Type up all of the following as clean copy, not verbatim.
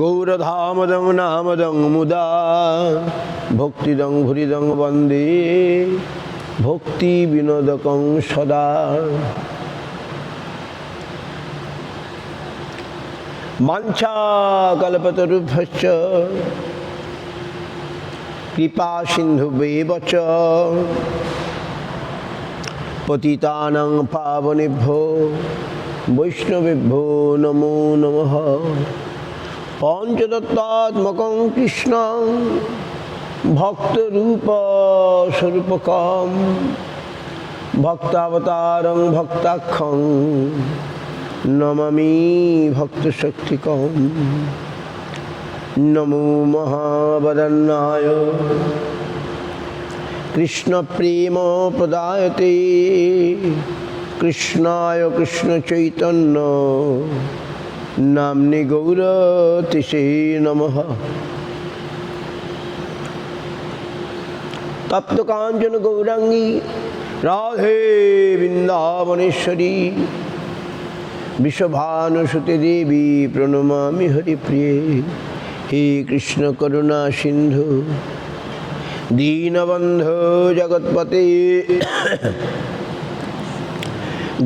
গৌরধামদং নামদং মুদা ভক্তিদং ভুরিদং বন্দে ভক্তি বিনোদকং সদা। বাঞ্ছা কল্পতরুভ্যশ্চ কৃপা সিন্ধুভ্যেব চ পতিতানাং পাবনেভ্যো বৈষ্ণবেভ্যো নমো নমঃ। পঞ্চতত্ত্বাত্মকং কৃষ্ণং ভক্তরূপ স্বরূপকং ভক্তাবতারং ভক্তাখ্যং নমামি ভক্তশক্তিকং। নমো মহাবদন্নায় কৃষ্ণ প্রেম প্রদায়তে কৃষ্ণায় কৃষ্ণ চৈতন্য নাম্নে গৌরতিষে নমঃ। তপ্ত কাঞ্চন গৌরাঙ্গী রাধে বৃন্দাবনেশ্বরী বিশ্বভানুসুতে দেবী প্রণমামি হরিপ্রিয়ে। হে কৃষ্ণ করুণা সিন্ধু দীনবন্ধো জগৎপতে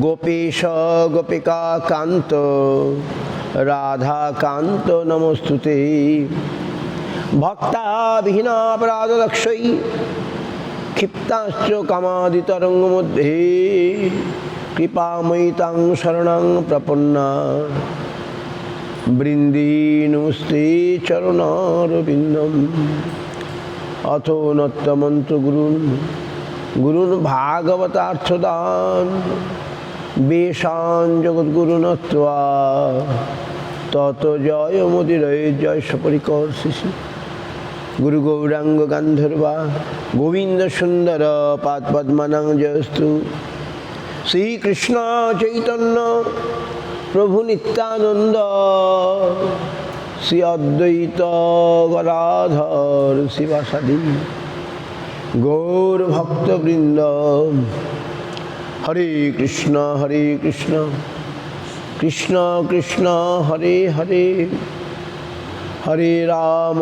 গোপেশ গোপিকা কান্ত রাধা কান্ত নমস্তুতে। ভক্তাবিহীনাপরাধদক্ষৈ ক্ষিপ্তাশ্চ কামাদিতরঙ্গ মধ্যে কৃপাময়ী তাং শরণং প্রপন্না বৃন্দে নমস্তে চরণারবিন্দম। অথ নত্তমন্ত গুরুন গুরুন ভাগবতার্থদান বেশান জগদ্গুরু নত্বা তত জয় মুদিরয় জয় সপরিকর শিশি। গুরু গৌরাঙ্গ গান্ধর্বা গোবিন্দ সুন্দর পাদ পদ্মানাং জয়স্তু। শ্রীকৃষ্ণ চৈতন্য প্রভু নিত্যানন্দ শ্রী অদ্বৈত গদাধর শিবাসাদি গৌর ভক্তবৃন্দ। হরে কৃষ্ণ কৃষ্ণ কৃষ্ণ হরে হরে হরে রাম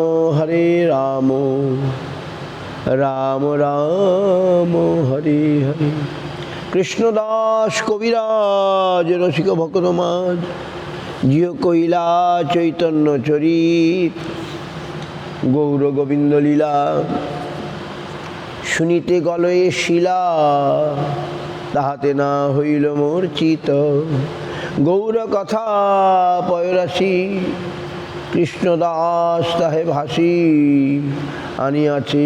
রাম রাম হরে হরে। কৃষ্ণদাস কবিরাজ রসিক ভক্তমাজ জিয় কৈলা চৈতন্য চরিত গৌর গোবিন্দ লীলা। শুনিতে গলয়ে শিলা তাহাতে না হইল মূর্ছিত। গৌর কথা পয়রাশি কৃষ্ণদাস তাহে ভাসি আনিয়াছে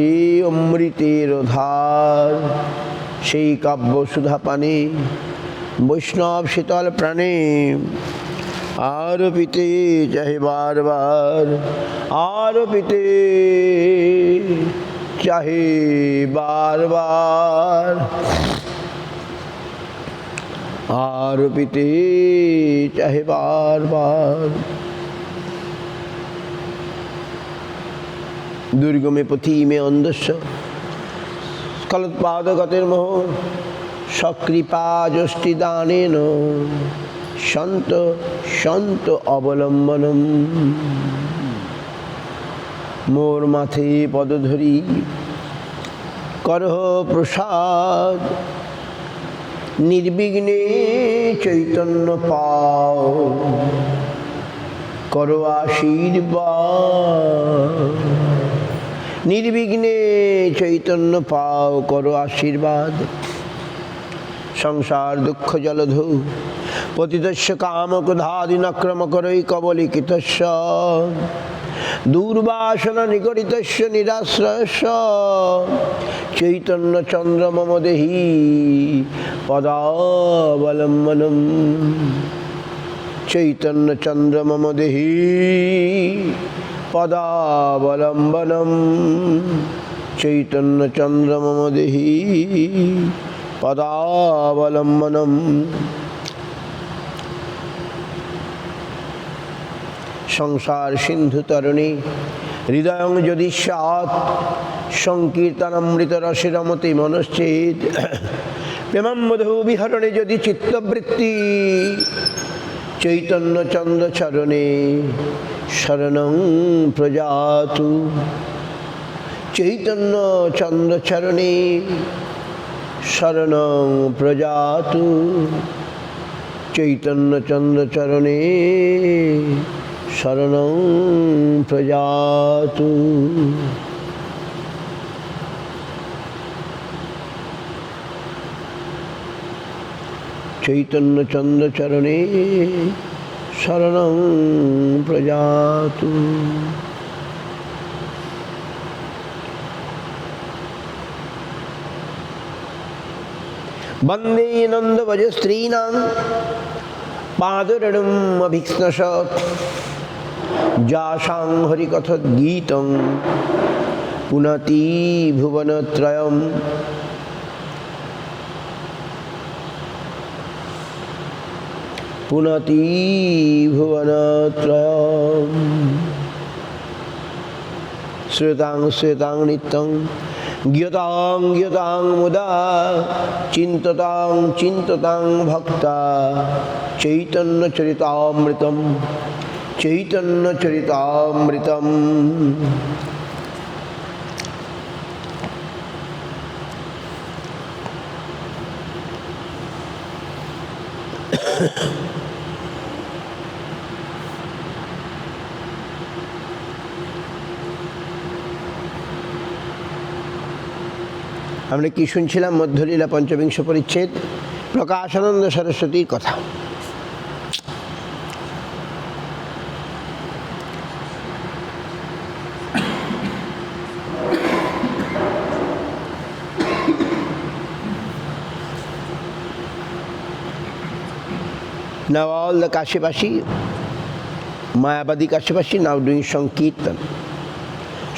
অমৃতের ধার। সেই কাব্য সুধা পানে বৈষ্ণব শীতল প্রাণে আর পিতে চাহে বারবার আর পিতে চাহে বারবার আর পিতে চাহে বারবার। দুর্গমে পথি মে অন্ধস্য স্খলোৎপাদগতের মোহ সকৃপা যষ্টি দানেন সন্ত সন্ত অবলম্বনম। মোর মাথে পদধরি করহ প্রসাদ নির্বিঘ্নে চৈতন্য পাও করো আশীর্বাদ। নির্বিঘ্নে চৈতন্য পাও করো আশীর্বাদ। সংসার দুঃখ জলধৌ পতিতস্য কামক্রোধাদিনক্রম করৈ কবলিকিতস্য দুর্বাসনা নিগড়িতস্য নিরাশ্রয়স্য চৈতন্য চন্দ্র মম দেহি পদাবলম্বনম। চৈতন্য চন্দ্র মম দেহি পদাবলম্বনম। চৈতন্য চন্দ্র মম দেহি পদাবলম্বনম। সংসার সিন্ধু তরণী হৃদয়ং যদি স্যাৎ সংকীর্তনামৃত রসে রমতে মনশ্চেদ প্রেমাম্বধূ বিহরণে যদি চিত্তবৃত্তি চৈতন্যচন্দ্র চরণে শরণং প্রজাতু। চৈতন্যচন্দ্র চরণে শরণং প্রজাতু। চৈতন্যচন্দ্র চরণে শরণং প্রজাতু। চৈতন্যচন্দ্র চরণে শরণং প্রজাতু। বন্দে নন্দব্রজ স্ত্রীণাং পাদরেণুম অভিক্ষ্ণশৎ। যাসাং হরিকথোদ্গীতং পুনতি ভুবনত্রয়ম। পুনতি ভুবনত্রয়ম। শ্রুতাং শ্রুতাং নিত্যং জ্ঞাতাং জ্ঞাতাং মুদা চিন্ততাং চিন্ততাং ভক্তা। চৈতন্য চরিতামৃতম চৈতন্য চরিতামৃতম। আমরা কি শুনছিলাম? মধ্যলীলা পঞ্চবিংশ পরিচ্ছেদ, প্রকাশানন্দ সরস্বতীর কথা। Now all the Kashipasi, Mayavadi Kashipasi now doing Sankirtan.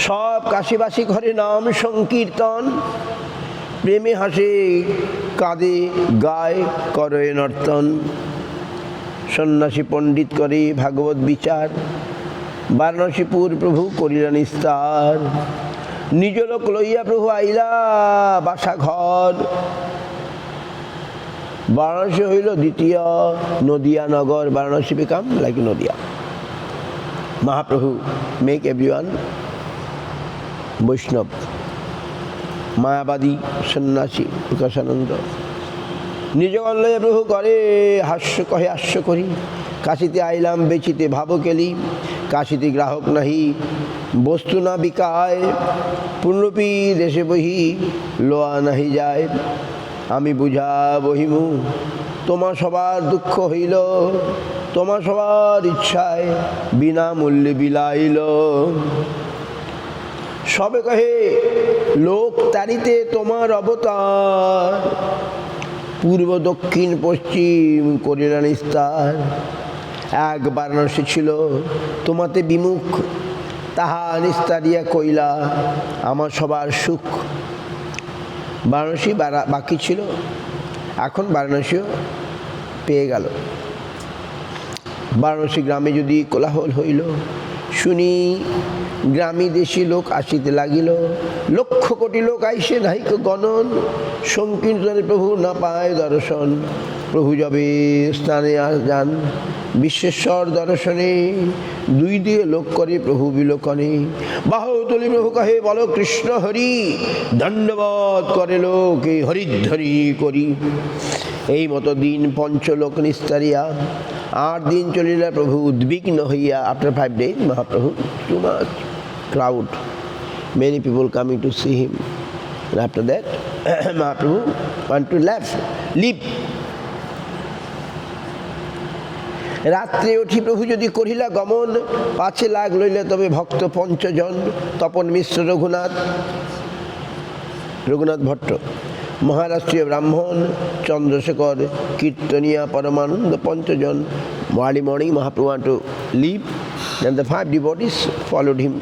সব কাশীবাসী ঘরে নাম সংকীর্তন, প্রেমে হাসে কাঁদে গায় করে নর্তন। সন্ন্যাসী পণ্ডিত করে ভাগবত বিচার, বারাণসীপুর প্রভু করিলা নিস্তার। নিজ লোক লইয়া প্রভু আইলা বাসা ঘর। বারাণসী হইল দ্বিতীয় নদিয়া নগর। Varanasi become like Nadia. Mahaprabhu make everyone Vaishnava. মায়াবাদী সন্ন্যাসী প্রকাশানন্দ নিজ লইয়া প্রভু করে হাস্য, কহে হাস্য করি। কাশিতে আইলাম বেচিতে ভাব কেলি, কাশিতে গ্রাহক নাহি বস্তু না বিকায়। পূর্ণপি দেশে বহি লোয়া নাহি যায়। আমি বুঝা বহিমু তোমা সবার দুঃখ হইল, তোমা সবার ইচ্ছায় বিনামূল্যে বিলাইল। সবে কহে লোক তারিতে তোমার অবতার, পূর্ব দক্ষিণ পশ্চিম করিলা নিস্তার। এক বারাণসী ছিল তোমাতে বিমুখ, তাহা নিস্তারিয়া কইলা আমার সবার সুখ। বারাণসী বাকি ছিল, এখন বারাণসীও পেয়ে গেল। বারাণসী গ্রামে যদি কোলাহল হইল, শুনি গ্রামী দেশি লোক আসিতে লাগিল। লক্ষ কোটি লোক আইসে নাহিক গণন, সংকীর্তনে প্রভু না পায় দর্শন। প্রভু যবে স্থানে যান বিশ্বেশ্বর দর্শনে, দুই দিয়ে লোক করে প্রভু বিলোকনে। বাহু তুলি প্রভু কহে বলো কৃষ্ণ হরি, দণ্ডবত করে লোক এই হরিধ্বনি করি। এই মতো দিন পঞ্চলোক নিস্তারিয়া, 8 দিন চলিলা প্রভু উদ্বিগ্ন হইয়া। After 5 days Mahaprabhu too much crowd, many people coming to see him. And after that Mahaprabhu want to leave. রাত্রে উঠি প্রভু যদি করিলা গমন, 5 লাখ লইলে তবে ভক্ত পঞ্চজন। তপন মিশ্র রঘুনাথ ভট্ট মহারাষ্ট্রীয় ব্রাহ্মণ, চন্দ্রশেখর কীর্তনিয়া পরমানন্দ পঞ্চজন। Early morning Mahaprabhu want to leave, then the 5 devotees followed him.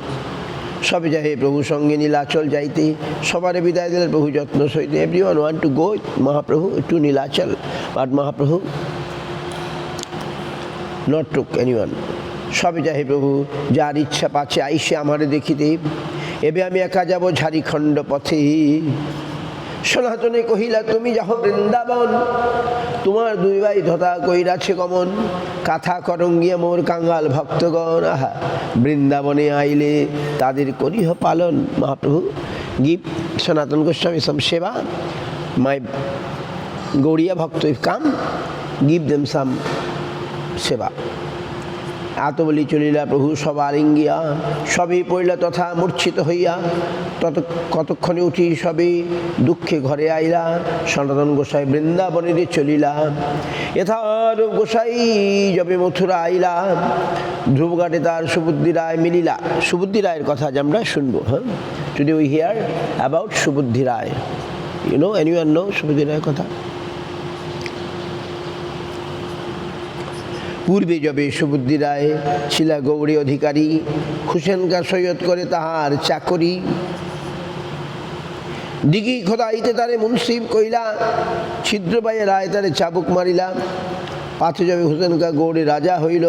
সবে যাহে প্রভু সঙ্গে নীলাচল যাইতে, সবারে বিদায় দিলেন প্রভু যত্ন সহিতে। Everyone want to go Mahaprabhu to Nilachal, but Mahaprabhu not took anyone. সবে যাহে প্রভু, যার ইচ্ছা পাচ্ছে আইসে আমারে দেখিতে। এবে আমি একা যাব ঝাড়িখণ্ড পথে, সনাতনে কহিলা তুমি যাহ বৃন্দাবন, তোমার দুই ভাই ধতা কইরাছে গমন, কাথা করঙ্গিয়া মোর কাঙ্গাল ভক্তগণ, আহা বৃন্দাবনে আইলে তাদের করিহ পালন। মহাপ্রভু গিভ সনাতন গোস্বামী সাম সেবা, মাই গৌড়িয়া ভক্ত if come, give them some seva. এত বলি চলিলা প্রভু সবার ইঙ্গিয়া, সবই পড়িলা তথা মূর্ছিত হইয়া, কতক্ষণে উঠি সবে দুঃখে ঘরে আইলা, সনাতন গোসাই বৃন্দাবনে চলিলা। যথারূপ গোসাই যবে মথুরা আইলা, ধ্রুবঘাটে তার সুবুদ্ধি রায় মিলিলা। সুবুদ্ধি রায়ের কথা আজ আমরা শুনবো। হ্যাঁ, today we hear about Subuddhi Ray. You know, anyone know Subuddhi রায়ের কথা? পূর্বে যবে সুবুদ্ধি রায় ছিলা গৌড়ী অধিকারী, হুসেনকা সৈয়দ করে তাহার চাকরি। দিঘি খোদাইতে তারে মুন্সিব কইলা, ছিদ্র পাইয়ে রায় তারে চাবুক মারিলা। পাথে যবে হুসেনকা গৌড়ে রাজা হইল,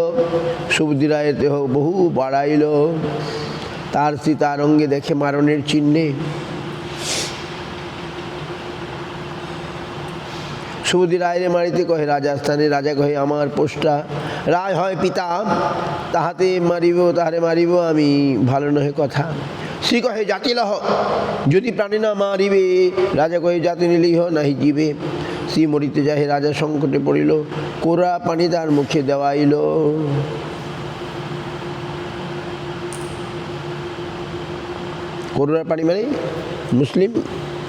সুবুদ্ধি রায়ের দেহ বহু বাড়াইল। তার স্ত্রী তার অঙ্গে দেখে মারণের চিহ্নে, সুবুদ্ধি রায়রে মারিতে কহে রাজস্থানে, রাজা কহে আমার পোষ্টা। রায় হয় পিতা, তাহাতে মারিব তাহারে মারিব আমি, ভালো নহে কথা। শ্রী কহে জাতি লহ, যদি প্রাণী না মারিবে, রাজা কহে জাতি নিলিহ নাহি জীবে। শ্রী মরিতে যাহে রাজা সংকটে পড়িল, কোরা পানি তার মুখে দেওয়াইল। কোরার পানি মানে মুসলিম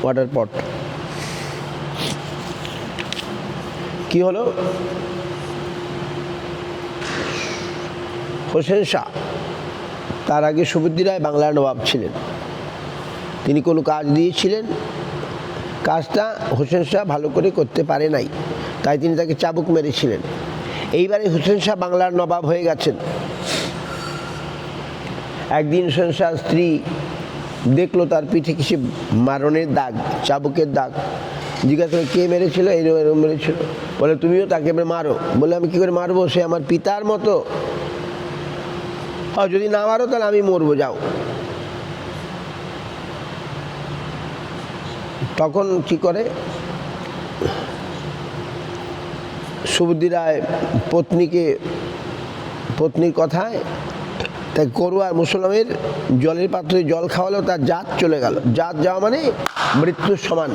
ওয়াটার পট। কি হলো? হোসেন শাহ, তার আগে সুবুদ্ধি রায় বাংলার নবাব ছিলেন। তিনি কোনো কাজ দিয়েছিলেন, কাজটা হোসেন শাহ ভালো করে করতে পারে নাই, তাই তিনি তাকে চাবুক মেরেছিলেন। এইবারে হোসেন শাহ বাংলার নবাব হয়ে গেছেন। একদিন হোসেন শাহ স্ত্রী দেখলো তার পিঠে কিছু মারণের দাগ, চাবুকের দাগ। জিজ্ঞাসা করে কে মেরেছিল? এরকম এরকম মেরেছিল। বলে তুমিও তাকে মারো। বলে আমি কী করে মারবো? সে আমার পিতার মতো। যদি না মারো তাহলে আমি মরবো, যাও। তখন কি করে? সুবুদ্ধি রায় পত্নীর কথায় তাই গরু আর মুসলমানের জলের পাত্রে জল খাওয়ালেও তার জাত চলে গেল। জাত যাওয়া মানে মৃত্যুর সমান।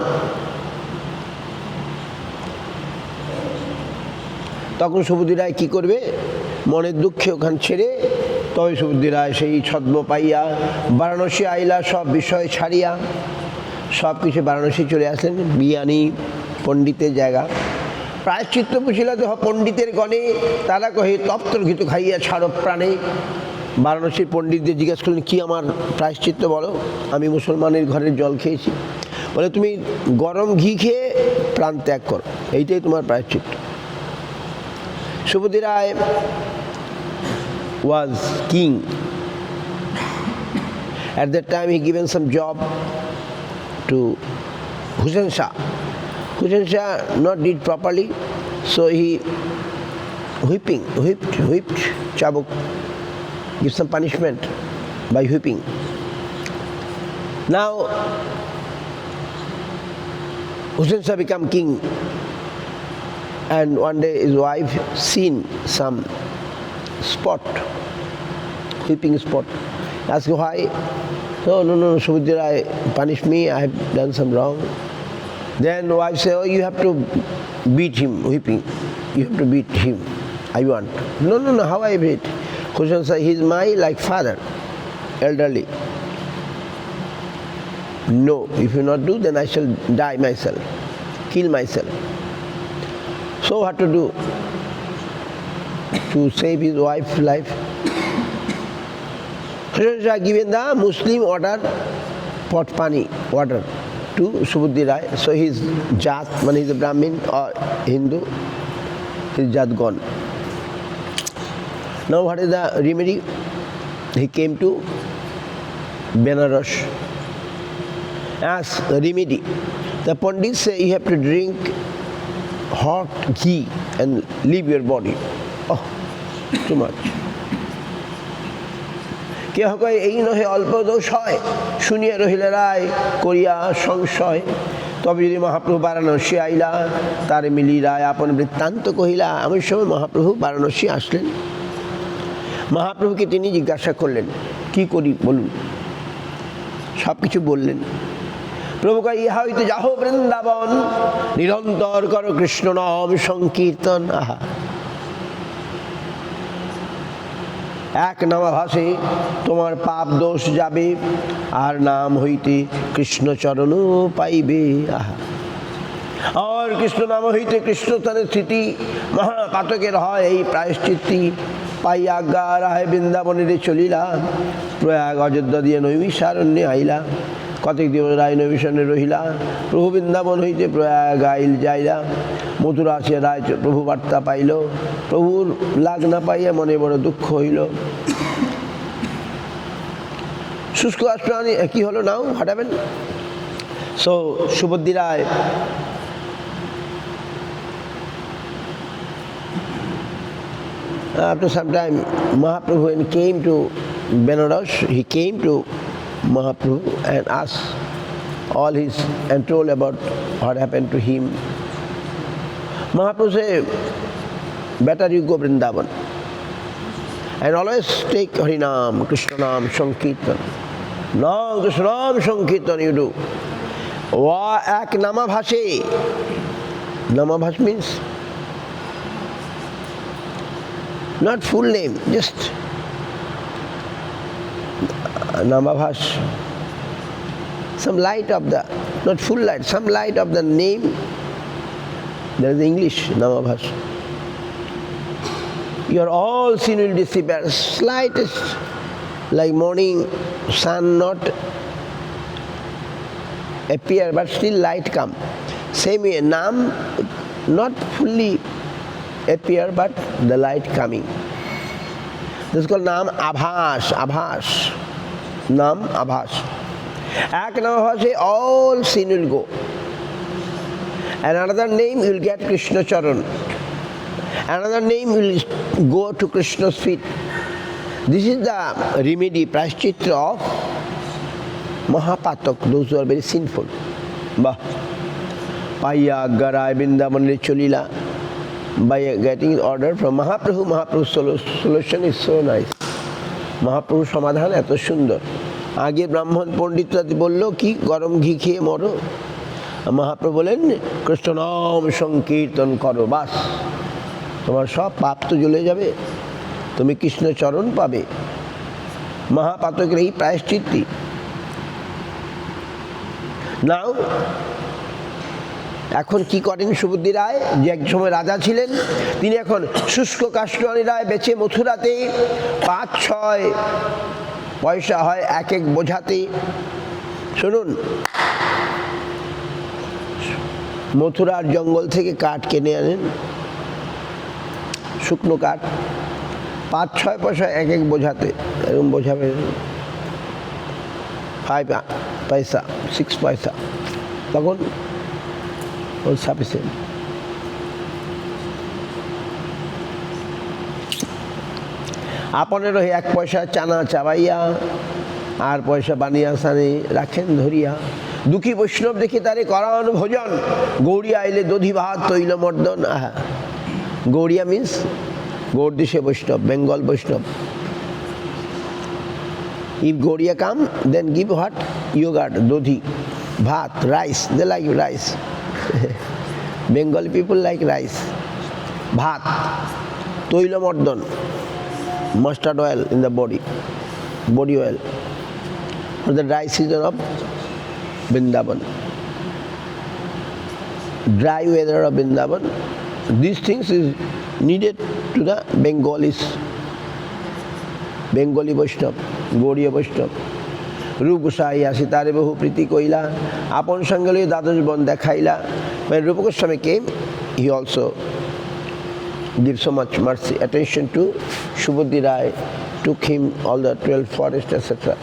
তখন সুবুদ্ধি রায় কী করবে? মনের দুঃখে ওখান ছেড়ে, তবে সুবুদ্ধি রায় সেই ছদ্ম পাইয়া বারাণসী আইলা, সব বিষয় ছাড়িয়া সব কিছু বারাণসী চলে আসলেন। বিয়ানি পণ্ডিতের জায়গা। প্রায়শ্চিত্ত পুছিলা দেহ পণ্ডিতের গণে, তারা কহে তপ্তর ঘৃত খাইয়া ছাড়ো প্রাণে। বারাণসীর পণ্ডিতদের জিজ্ঞাসা করলেন কি আমার প্রায়শ্চিত্ত বলো? আমি মুসলমানের ঘরের জল খেয়েছি। বলে তুমি গরম ঘি খেয়ে প্রাণ ত্যাগ করো, এইটাই তোমার প্রায়শ্চিত্ত। সুবুদ্ধি রায় was king. At that time he given some job to Hussain Shah. Hussain Shah not did properly, so he whipped Chabuk, give some punishment by whipping. Now Hussain Shah become king, and one day his wife seen some spot, whipping spot. Ask why? So no, Subuddhi Rai punish me, I have done some wrong. Then wife say, oh, you have to beat him, whipping. You have to beat him. I want. No, how I beat? Hussain say, he is my like father, elderly. No, if you not do, then I shall die myself, kill myself. So what to do? To save his wife's life, Hussain Shah given the Muslim water, pot pani water to Subuddhi Rai. So his jat, when he is a Brahmin or Hindu, his jat gone. Now what is the remedy? He came to Benares. As a remedy, the Pandits say you have to drink hot ghee and leave your body. Oh, too much. কেহ কয় এই নহে অল্প দোষ হয়, শুনিয়া রহিলে রায় করিয়া সংশয়। তবে যদি মহাপ্রভু বারাণসী আইলা, তারে মিলি রায় আপন বৃত্তান্ত কহিলা। এমন সময় মহাপ্রভু বারাণসী আসলেন। মহাপ্রভুকে তিনি জিজ্ঞাসা করলেন, কি করি বলুন। সব কিছু বললেন। প্রভু কয়, ইহা হইতে যাহ বৃন্দাবন, নিরন্তর করো কৃষ্ণ নাম সংকীর্তন। আহা, এক নামাভাসে তোমার পাপ দোষ যাবে, আর নাম হইতে কৃষ্ণচরণ পাইবে। আহা, আর কৃষ্ণ নাম হইতে কৃষ্ণস্থানের স্মৃতি মহাপাতকের হয় এই প্রায়শ্চিত্তি। পাই আজ্ঞা রায় বৃন্দাবনে চলিলা, প্রয়াগ অযোধ্যা দিয়ে নৈমিষারণ্যে আইলা। কতক দিবস রায় নৈমিষারণ্যে রহিলা, প্রভু বৃন্দাবন হইতে প্রয়াগ আইল যাইলা। মথুরা আসিয়া রায় প্রভু বার্তা পাইল, প্রভুর লাগ না পাইয়া মনে বড় দুঃখ হইল। শুষ্ক আশ্রয় কি হলো, নাও হাঁটাবেন। So Subuddhi Roy after some time, Mahaprabhu when he came to Benares, he came to Mahaprabhu and asked all his and told about what happened to him. Mahaprabhu said, better you go Vrindavan and always take Harinam, Krishna Nam, Sankirtan. Nam, Krishna Nam, Sankirtan you do. Ek Namabhashe. Namabhash means not full name, just Namabhash. Some light of the, not full light, some light of the name. There is English Namabhash. Your all sin will disappear. Slightest, like morning sun not appear, but still light come. Same way, Nam not fully appear, but the light coming. This is called Nam Abhas. Abhas. Nam Abhas. Ek Namabhashe, all sin will go. And another name you will get Krishna Charan. Another name will go to Krishna's feet. This is the remedy, prashchitra of Mahapatak, those who are very sinful. Bah. Paya Garai Vrindavan Cholila. By getting order from Mahaprabhu, Mahaprabhu's solution is so nice. Mahaprabhu's সমাধান এত সুন্দর। আগে ব্রাহ্মণ পণ্ডিতরা বলল কি গরম ঘি খেয়ে মরো, মহাপ্রভু বলেন কৃষ্ণ নাম সংকীর্তন করো, বাস তোমার সব পাপ তো জ্বলে যাবে, তুমি কৃষ্ণ চরণ পাবে। মহাপাতকের এই প্রায়শ্চিত্তি। নাও এখন কি করেন সুবুদ্ধি রায়, যে এক সময় রাজা ছিলেন, তিনি এখন শুষ্ক কাষ্টরানী রায় বেচে মথুরাতে 5-6 পয়সা হয় এক এক বোঝাতে। শুনুন, মথুরার জঙ্গল থেকে কাঠ কিনে আনেন, শুকনো কাঠ, 5-6 পয়সা এক এক বোঝাতে। এরকম বোঝাবে 5 পয়সা 6 পয়সা, তখন সাফিসিয়েন্ট। আপনেরও 1 পয়সা চানা চাবাইয়া, আর পয়সা বানিয়া সানে রাখেন ধরিয়া। দুঃখী বৈষ্ণব দেখে তারে করান ভোজন, গৌড়িয়া আইলে দধি ভাত তৈল মর্দন। আহা, গৌড়িয়া মিন্স গৌড়দেশে বৈষ্ণব, বেঙ্গল বৈষ্ণব। If Gaudiya come, then give what? Yogurt, dodhi, bhat, rice. They like rice. Bengali people like rice. Bhat, toila mordon, mustard oil in the body oil. For the dry season of Vrindavan, dry weather of Vrindavan, these things is needed to the Bengalis. Bengali Vaishnav, Gaudiya Vaishnav. Rup Gosai asitare bahu priti koila, apon sangale dadosh bon dekhaila. When Rupa Goswami came, he also gave so much mercy, attention to Subhuddhi Rai, took him all the 12 forests, etc.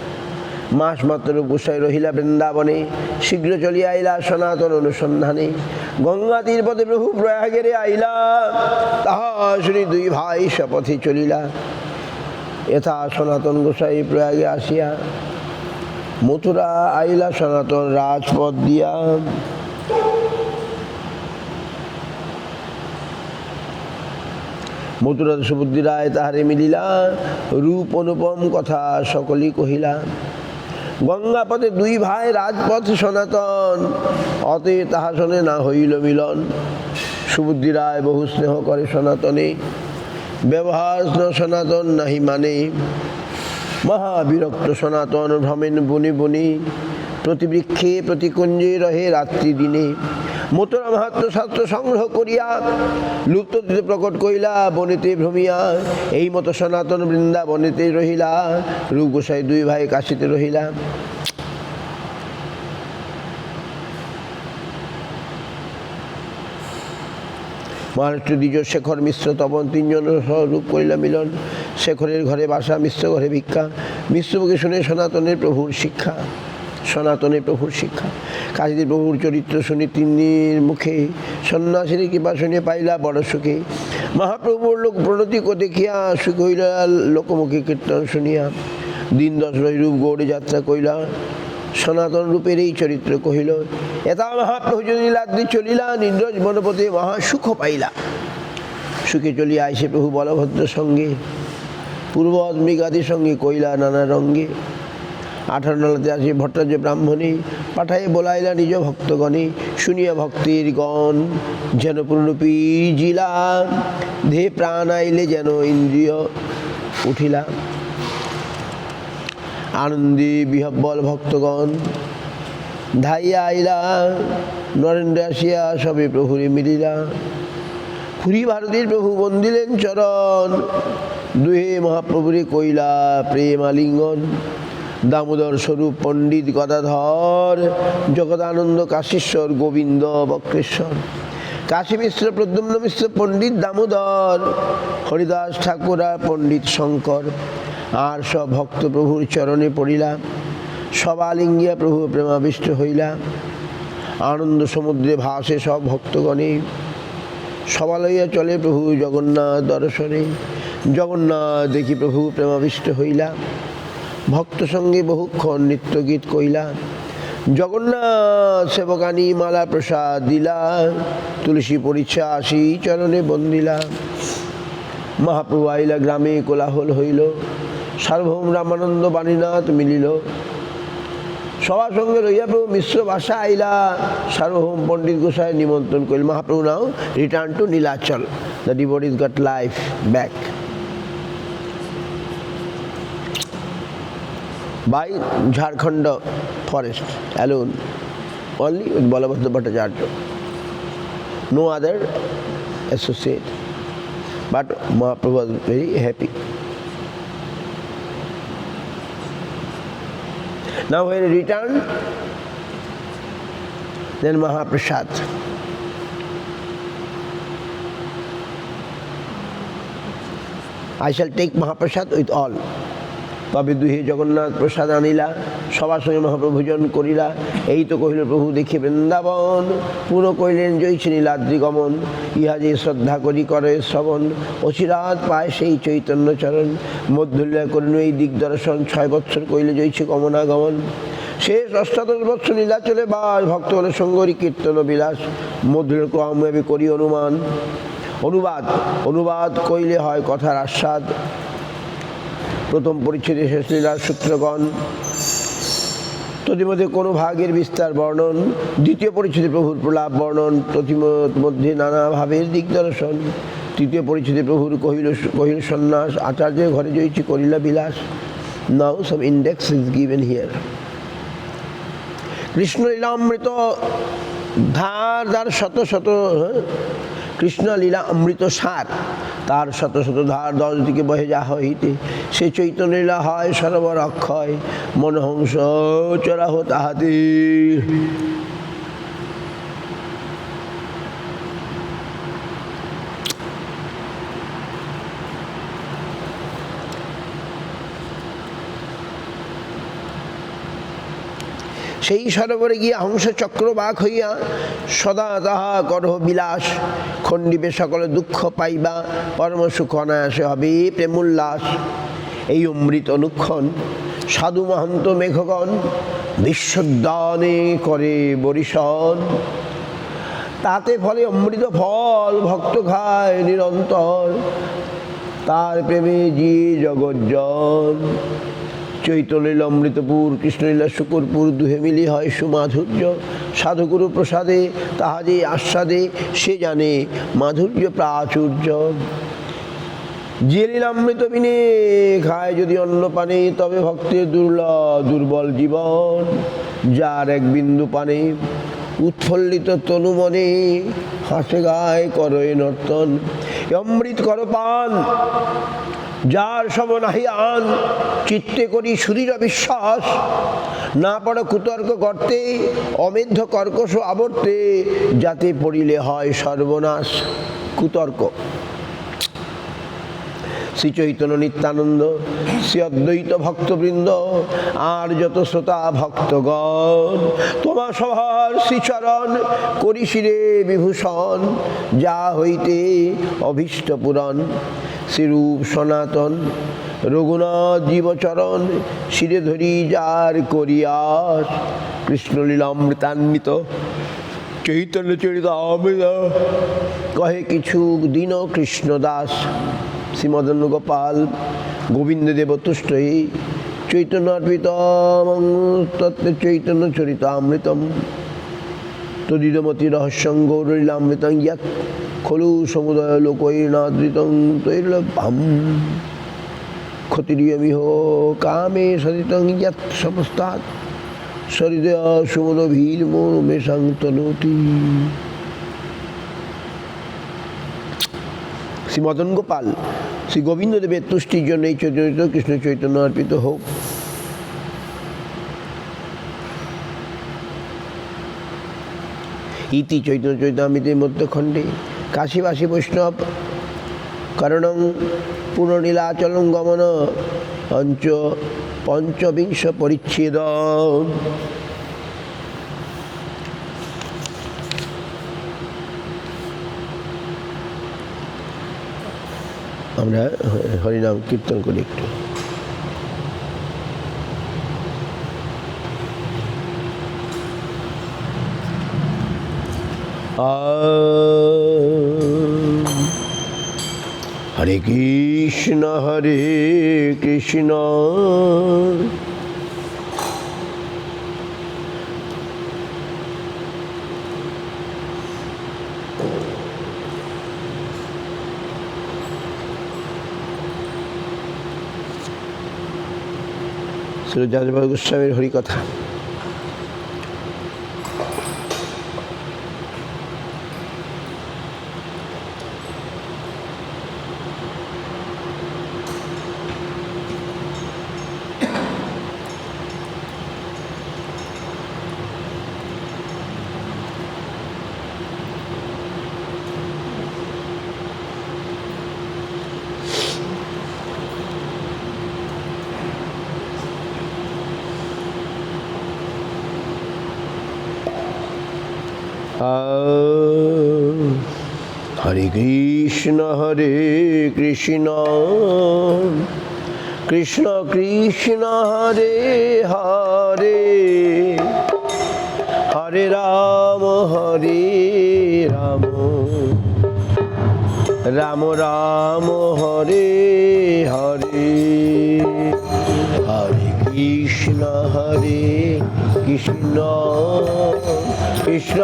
Mas matra Rup Gosai rohila Vrindavane, shigro choliya aila sanatan anusandhane, Ganga tir pade Prabhu prayagere aila, taha shri dui bhai shapathi cholila. यथा सनातन गोसाई प्रयागे आसिया मथुरा आइला सनातन राजपथ दिया মথুরা সুবুদ্ধি রায় তাহারে মিলিলা, রূপ অনুপম কথা সকলেই কহিলা। গঙ্গাপথে দুই ভাই, রাজপথ সনাতন, অতএব তাহা শোনে না হইল মিলন। সুবুদ্ধি রায় বহু স্নেহ করে সনাতনে, ব্যবহার সনাতন নাহি মানে। মহাবিরক্ত সনাতন ভ্রমেন বনে বনে, প্রতিবৃক্ষে প্রতিকুঞ্জে রহে রাত্রি দিনে। মথুরা মাহাত্ম্য শাস্ত্র সংগ্রহ করিয়া, লুপ্ত দিতে প্রকট কইলা বনেতে ভ্রমিয়া। এই মতো সনাতন বৃন্দাবনেতে রহিলা, রূপ গোসাই দুই ভাই কাশিতে রহিলা। মহারাষ্ট্র দ্বিজ শেখর মিশ্র তপন, তিনজন রূপ করিলা মিলন। শেখরের ঘরে বাসা, মিশ্র ঘরে ভিক্ষা। মিশ্রমুখে শুনে সনাতনের প্রভুর শিক্ষা, সনাতনের প্রভুর শিক্ষা। কাশীদের প্রভুর চরিত্র শুনি তিন্নির মুখে, সন্ন্যাসীর কৃপা শুনে পাইলা বড় সুখে। মহাপ্রভুর লোক প্রণতি দেখিয়া সুখ হইলা, লোকমুখে কীর্তন শুনিয়া। দিন দশ রূপ গৌড়ে যাত্রা কইলা, সনাতন রূপের এই চরিত্র কহিল। এতা মহাপ্রভু নীলাদ্রি চলিলা, নির্দোষ বনপথে মহাসুখ পাইলা। সুখে চলিয়া আইসে প্রভু বলভদ্র সঙ্গে, পূর্ব মৃগাদির সঙ্গে কইলা নানা রঙ্গে। 18 নালাতে আসে ভট্টাচার্য ব্রাহ্মণী, পাঠাইয়ে বলাইলা নিজ ভক্তগণে। শুনিয়া ভক্তির গণ যেন পূর্ণরূপী জিলা, দেহে প্রাণ আইলে যেন ইন্দ্রিয় উঠিলা। আনন্দে বিহব্বল ভক্তগণ ধাইয়া আইলা, নরেন্দ্র আসিয়া সবে প্রভুরে মিলিলা। পুরী ভারতীর প্রভু বন্দিলেন চরণ, দুহে মহাপ্রভুরে কইলা প্রেম আলিঙ্গন। দামোদর স্বরূপ পণ্ডিত গদাধর, জগদানন্দ কাশীশ্বর গোবিন্দ বক্রেশ্বর। কাশী মিশ্র প্রদ্যুম্ন মিশ্র পণ্ডিত দামোদর, হরিদাস ঠাকুরা পণ্ডিত শঙ্কর। আর সব ভক্ত প্রভুর চরণে পড়িলা, সবালিঙ্গিয়া প্রভু প্রেমাবিষ্ট হইলা। আনন্দ সমুদ্রে ভাসে সব ভক্তগণে, সবা লইয়া চলে প্রভু জগন্নাথ দর্শনে। জগন্নাথ দেখি প্রভু প্রেমাবিষ্ট হইলা, ভক্ত সঙ্গে বহুক্ষণ নৃত্যগীত কইলা। জগন্নাথ সেবকানি মালা প্রসাদ দিলা, তুলসী পরিচ্ছা আসি চরণে বন্দিলা। মহাপ্রভু আইলা গ্রামে কোলাহল হইল, সার্বভৌম রামানন্দ বাণীনাথ মিলিল। সবার সঙ্গে লইয়া প্রভু মিশ্র ভাষা আইলা, সার্বভৌম পণ্ডিত গোসাই নিমন্ত্রণ করিল। Mahaprabhu now return to Nilachal, the devotees got life back by Jharkhand forest alone, only with Balabhadra Bhattacharya, no other associate. But Mahaprabhu was very happy. Now when he returned, then Mahaprasad. I shall take Mahaprasad with all. তবে দুহে জগন্নাথ প্রসাদ আনিলা, সবার সঙ্গে মহাপ্রভু ভোজন করিলা। এই তো কহিল প্রভু দেখি বৃন্দাবন, পুনঃ কহিলেন জয়ছি নীলাদ্রি গমন। ইহা যে শ্রদ্ধা করি করে শ্রবণ, অচিরাত পায় সেই চৈতন্য চরণ। মধ্যলীলা করিল এই দিগদর্শন, 6 বৎসর কইলে জয়ছি গমনাগমন। শেষ 18 বৎসর নীলাচলে বাস, ভক্ত হলে সঙ্গরি কীর্তন বিলাস। মধ্যলীলা ক্রমে করি অনুমান, অনুবাদ কইলে হয় কথার আস্বাদ। প্রথম পরিচ্ছেদে শেষ লীলার সূত্রগণ, তদিমধ্যে কোনো ভাগের বিস্তার বর্ণন। দ্বিতীয় পরিচ্ছেদে প্রভুর প্রলাপ বর্ণন, মধ্যে নানা ভাবের দিগদর্শন। তৃতীয় পরিচ্ছেদে প্রভুর কহিল সন্ন্যাস, আচার্যের ঘরে জয়ছি করিলা বিলাস। Now some index is given here. কৃষ্ণ লীলামৃত ধার যার শত শত, কৃষ্ণ লীলা অমৃত সার, তার শত শত ধার 10 দিকে বহে যা হইতে। সে চৈতন্য লীলা হয় সরোবর অক্ষয়, মনহংস চরাহ তাহাতে। সেই সরোবরে গিয়া হংস চক্রবাক হইয়া সদা তাহা করহ বিলাস। খণ্ডিবে সকলে দুঃখ পাইবা, পরম সুখ অনায়াসে হবে প্রেমোল্লাস। এই অমৃত অনুক্ষণ সাধু মহন্ত মেঘগণ, বিশ্বদানে করে বরিশন। তাতে ফলে অমৃত ফল ভক্ত খায় নিরন্তর, তার প্রেমে যে জগজ্জন। চৈতন্যলীলা অমৃতপুর, কৃষ্ণলীলা শুকুরপুর, দুহে মিলি হয় সুমাধুর্য। সাধুগুরু প্রসাদে তাহা যে আস্বাদে, সে জানে মাধুর্য প্রাচুর্য। যে লীলামৃত বিনে খায় যদি অন্ন পানে, তবে ভক্তের দুর্বল জীবন। যার এক বিন্দু পানে উৎফুল্লিত তনু মনে, হাসে গায় করয় নর্তন। অমৃত কর পান যার সম নাহি আন, চিত্তে করি সুদৃঢ় বিশ্বাস। না পড়ো কুতর্ক গর্তে, অমেধ্য কর্কশ আবর্তে, যাতে পড়িলে হয় সর্বনাশ। কুতর্ক। শ্রী চৈতন্য নিত্যানন্দ, শ্রী অদ্বৈত ভক্তবৃন্দ, আর যত শ্রোতা ভক্তগণ, তোমা সভার শ্রীচরণ করি শিরে বিভূষণ। যা হইতে অভীষ্ট পূরণ, শ্রীরূপ সনাতন রঘুনাথ জীবচরণ। শিরে ধরি যার করিয়াস, কৃষ্ণলীলামৃতান্বিত চৈতন্য চরিতামৃত। কহে কিছু দিন কৃষ্ণদাস, শ্রীমদন গোপাল গোবিন্দদেব তুষ্টই। চৈতন্য অর্পিতম তত্ত্বে চৈতন্য চরিতামৃতম, তদিদমতি রহস্যং গৌরলীলামৃতং ইয়ৎ খলু সমুদয় লোকৈর্নাদৃতং তৈর্লভ্যম। ক্ষতিরিয়মিহ কামে সদিতং ইয়ৎ সমস্তাৎ, সহৃদয় সুমদভীর্মোমেশাং তনোতি। শ্রী মদন গোপাল শ্রী গোবিন্দদেবের তুষ্টির জন্য এই চৈতন্য কৃষ্ণ চৈতন্য অর্পিত হোক। ইতি চৈতন্য চৈতামৃতের মধ্যখণ্ডে কাশীবাসী বৈষ্ণব কারণং পুনর্নীলাচলং গমন পঞ্চবিংশ পরিচ্ছেদ। আমরা হরিনাম কীর্তন করি একটু। হরে কৃষ্ণ হরে কৃষ্ণ শ্রী যাদব গোস্বামীর হরিকথা। হরে কৃষ্ণ হরে কৃষ্ণ কৃষ্ণ কৃষ্ণ হরে হরে, হরে রাম রাম রাম হরে হরে। হরে কৃষ্ণ কৃষ্ণ কৃষ্ণ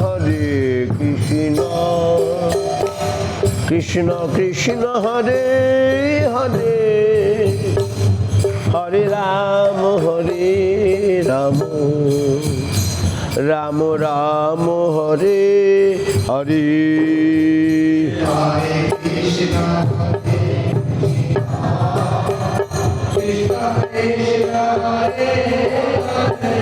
হরে কৃষ্ণ কৃষ্ণ কৃষ্ণ কৃষ্ণ হরে হরে, হরে রাম রাম রাম রাম হরে হরে। হরে কৃষ্ণ কৃষ্ণ কৃষ্ণ হরে হরে,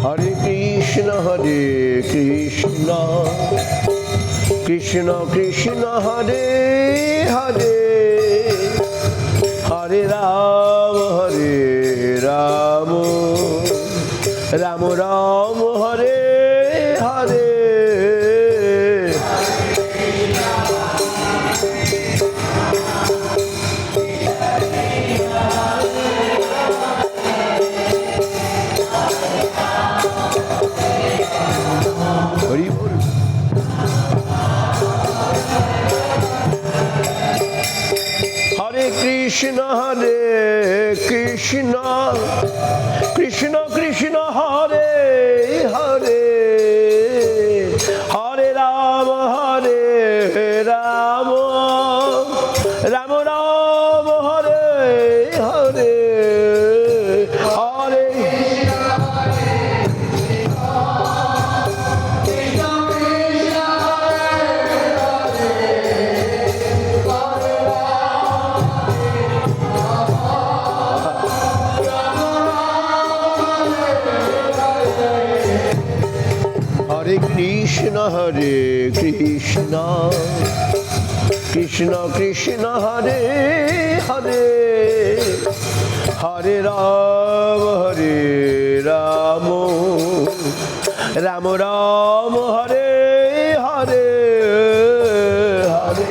হরে হরে কৃষ্ণ কৃষ্ণ কৃষ্ণ হরে হরে, হরে রাম রাম, রাম রাম হরে হরে। হরি বল। হরে কৃষ্ণ কৃষ্ণ কৃষ্ণ হরে হরে, হরে রাম রাম, রাম রাম হরে হরে, হরে হরে কৃষ্ণ কৃষ্ণ কৃষ্ণ হরে হরে, হরে রাম রাম, রাম রাম হরে হরে, হরে কৃষ্ণ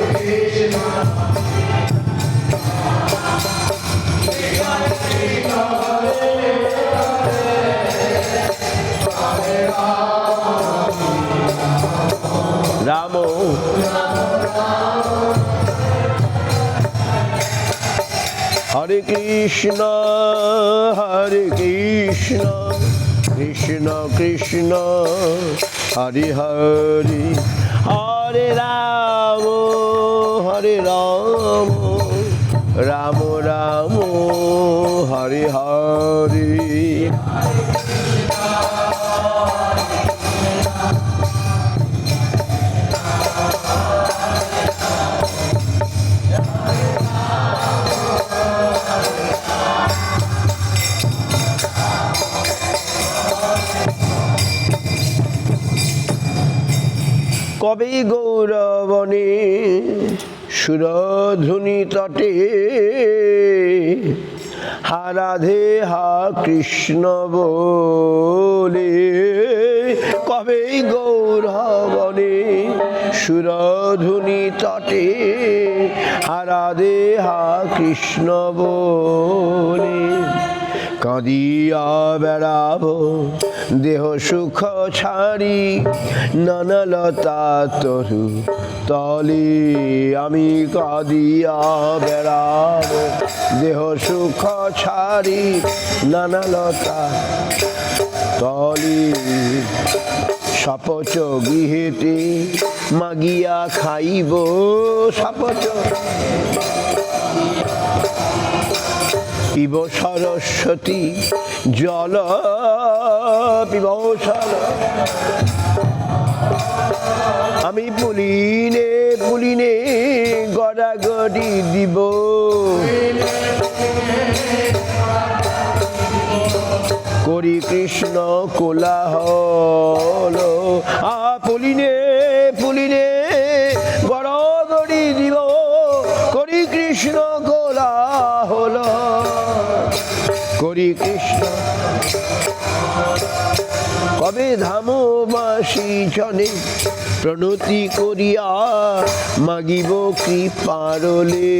রাম, হরে কৃষ্ণ কৃষ্ণ কৃষ্ণ হরে হরে, হরে রাম রাম রাম হরে হরে। কবে গৌরবনে সুরধুনি তটে, হা রাধে হা কৃষ্ণ বলে, কবে গৌরবনে সুরধুনি তটে, হা রাধে হা কৃষ্ণ বলে, কাঁদিয়া বেড়াবো দেহ সুখ ছাড়ি, নানা লতা তরু তলে, আমি কাঁদিয়া বেড়াবো দেহ সুখ ছাড়ি, নানা লতা তলে, সপচ গৃহেতে মাগিয়া খাইব, সপচ পিব সরস্বতী জল, পিব আমি পুলিনে গড়াগড়ি দিব, করি কৃষ্ণ কোলাহল, পুলিনে গড়াগড়ি দিব, করি কৃষ্ণ কোলাহল, করি কৃষ্ণ। কবে ধামবাসী জনে প্রণতি করিয়া মাগিব কৃপারলে,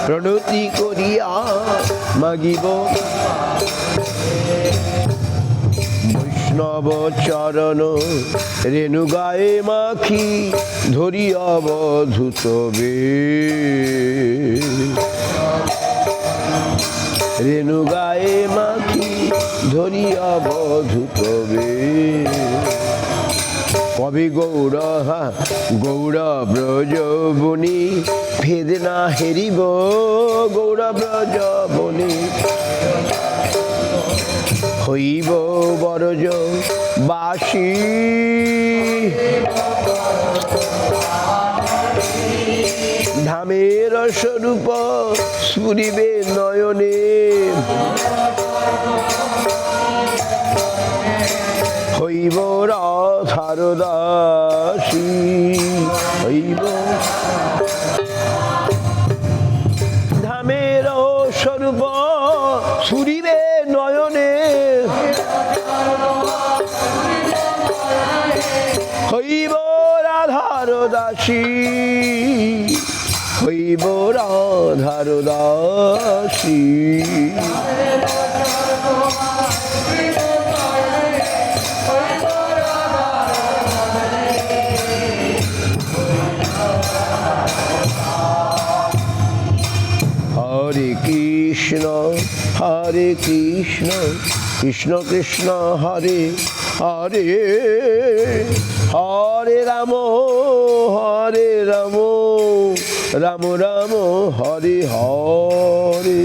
প্রণতি করিয়া মাগিব বৈষ্ণব চরণ রেণু গায়ে মাখি, ধরি অবধূত বে, রেণু গায়ে মাখি ধরি অবধূত বে। কবি গৌর ব্রজ বনি ভেদ না হেরিব, গৌর ব্রজ বনি হইব বরজ বাসী, ধামের স্বরূপ স্ফুরিবে নয়নে, হইব রাধার দাসী, হইব ধামের স্বরূপ সুরিবে নয়নে, হইব রাধার দাসী, হইব রাধার দাসী। হরে কৃষ্ণ হরে কৃষ্ণ কৃষ্ণ কৃষ্ণ হরে হরে, হরে রাম হরে রাম রাম রাম হরে হরে।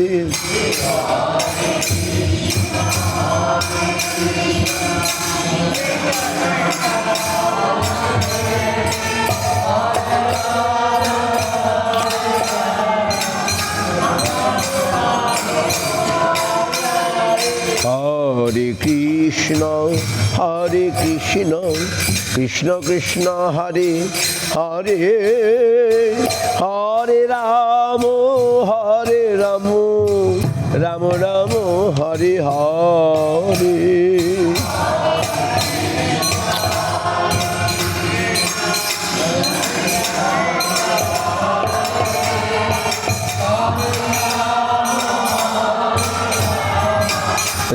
হরে কৃষ্ণ হরে কৃষ্ণ কৃষ্ণ কৃষ্ণ হরে হরে, হরে রাম হরে রাম রাম রাম হরে হরে।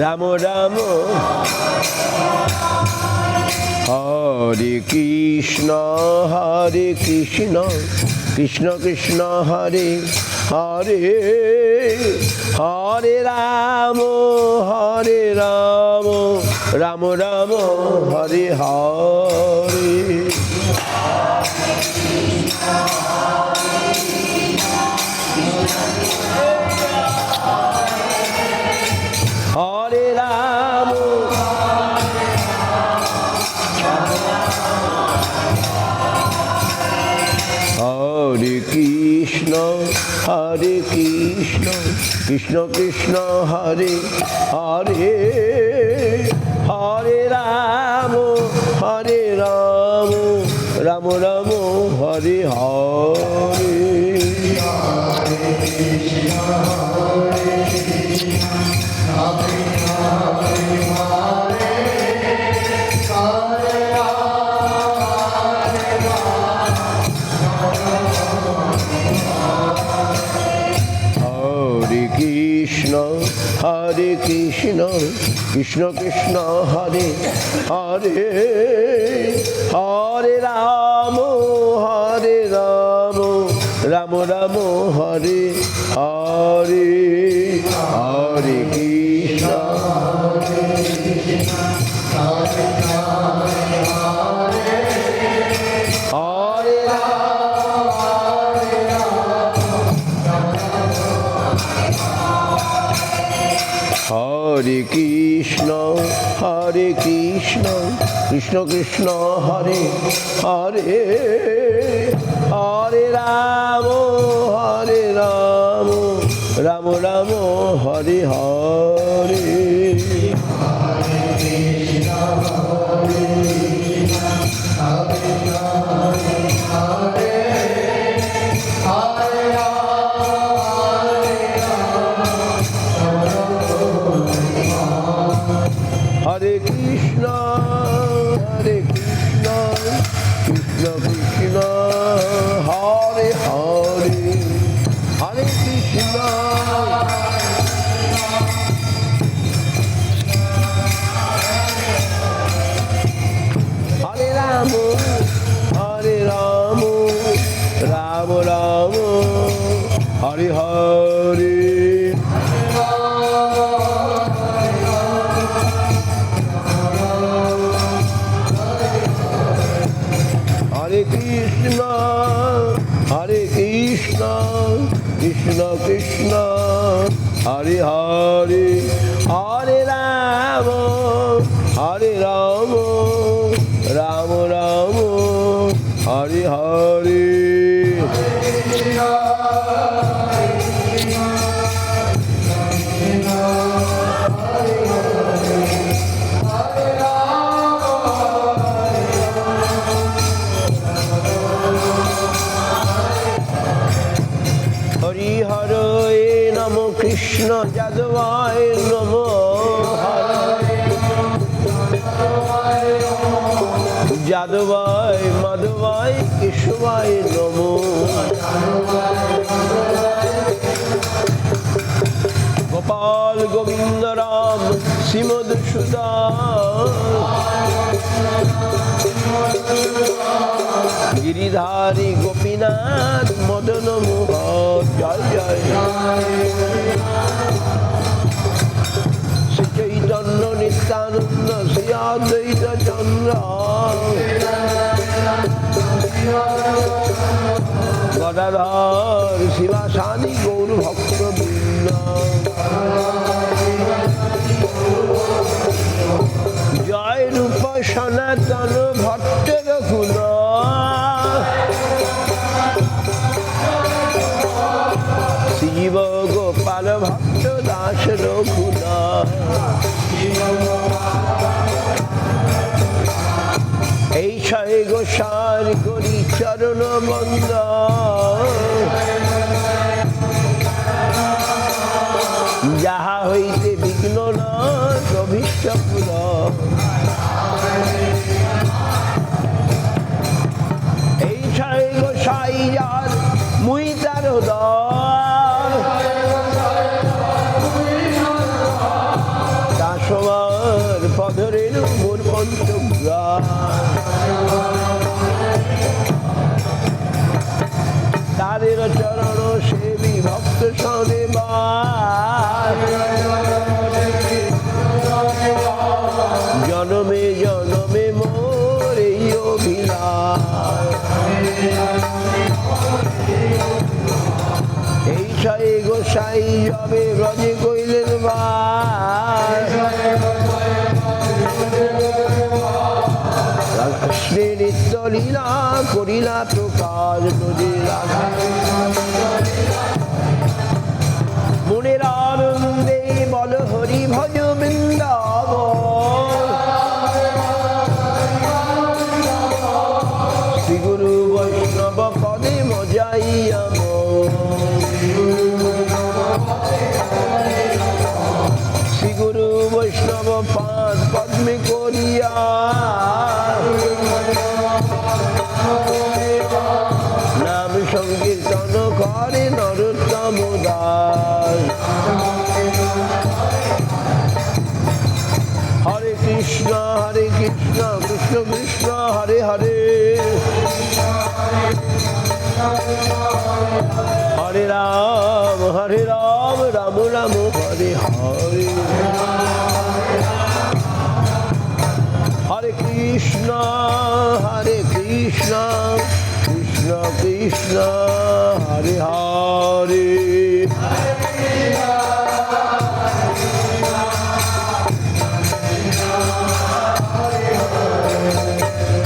রাম রাম হরে কৃষ্ণ হরে কৃষ্ণ কৃষ্ণ কৃষ্ণ হরে হরে, হরে রাম হরে রাম রাম রাম হরে হরে। হরে রাম হরে কৃষ্ণ হরে কৃষ্ণ কৃষ্ণ কৃষ্ণ হরে হরে, হরে রাম হরে রাম রাম রাম হরে হরে। হরে কৃষ্ণ হরে কৃষ্ণ কৃষ্ণ কৃষ্ণ হরে হরে, হরে রাম হরে রাম রাম রাম হরে হরে। হরে কৃষ্ণ হরে হরে কৃষ্ণ হরে কৃষ্ণ কৃষ্ণ কৃষ্ণ হরে হরে, হরে রাম হরে রাম রাম রাম হরে হরে। হরে কৃষ্ণ হরে কৃষ্ণ কৃষ্ণ কৃষ্ণ হরে হরে, হরে কৃষ্ণ হরে রাম হরে রাম রাম রাম হরে হরে। হরে কৃষ্ণ হরে কৃষ্ণ কৃষ্ণ কৃষ্ণ হরে হরে, হরে রাম হরে রাম রাম রাম হরে হরে। কৃষ্ণ যাদবায় নমঃ, যাদবায় মাধবায় কেশবায় নমঃ। গোপাল গোবিন্দ রাম শ্রীমধুসূদন, গিরিধারী গোপীনাথ মদন মোহন। জয় জয় শ্রী চৈতন্য নিত্যানন্দ শ্রী অদ্বৈত চন্দ্র, গদাধর শিবাসাদি গৌর ভক্তবৃন্দ। জয় রূপ সনাতন ভট্ট রঘুন, শিব গোপাল ভট্ট দাস রঘুন। এই ছয় গোসার করি চরণ বন্দ, যাহা হইতে বিঘ্ন না অভীষ্ট পুর। এই ছয় গোসাই যার মুই তার দাসমার পদরের মোর পঞ্চগ্রাম। তাদের চরণ সেবী ভক্ত সদেবা, জনমে জনমে মোর এই অভিলাষ। এই ছয় গোসাই যাবে ব্রজে কইলেন বাস, শ্রী নিত্য লীলা করিলা প্রকাশ নদীরা। মনের আনন্দে বল হরি ভজ বৃন্দাবন, শ্রী গুরু বৈষ্ণব পদে মজাইয়া মন। শ্রী গুরু বৈষ্ণব পাদ পদ্মে করিয়া, নাম সংকীর্তন করে নরোত্তম দাস। হরে কৃষ্ণ কৃষ্ণ কৃষ্ণ হরে হরে, হরে রাম রাম রাম হরে হরে। হরে কৃষ্ণ কৃষ্ণ কৃষ্ণ হরে হরে।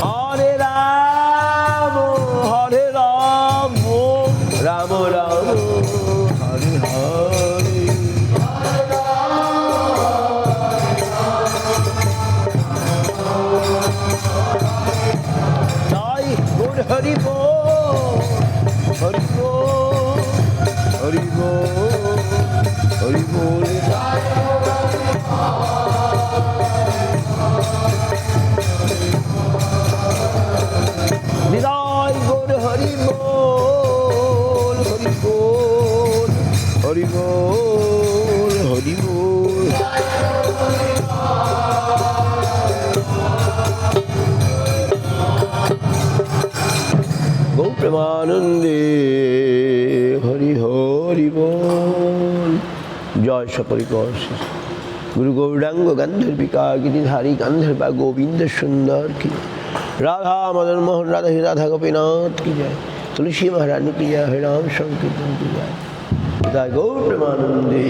হরে রাম রাম রাম হরে হরে। তাই গুড হরি বল, হরি বল, হরি বল, হরি বল। নিতাই গৌর হরি বল, হরি বল, হরি বল, হরি বল। গৌ প্রেমানন্দে হরি হরি বল। জয় সপরিকর গুরু গৌরাঙ্গ গান্ধর্বিকা গিরিধারী গান্ধর্বা গোবিন্দ সুন্দর কি। राधा मदन मोहन राधा ही राधा गोपीनाथ की जय। तुलसी महारानी की जय। हरे राम संकीर्तन की जय। गौर प्रेमानंदे।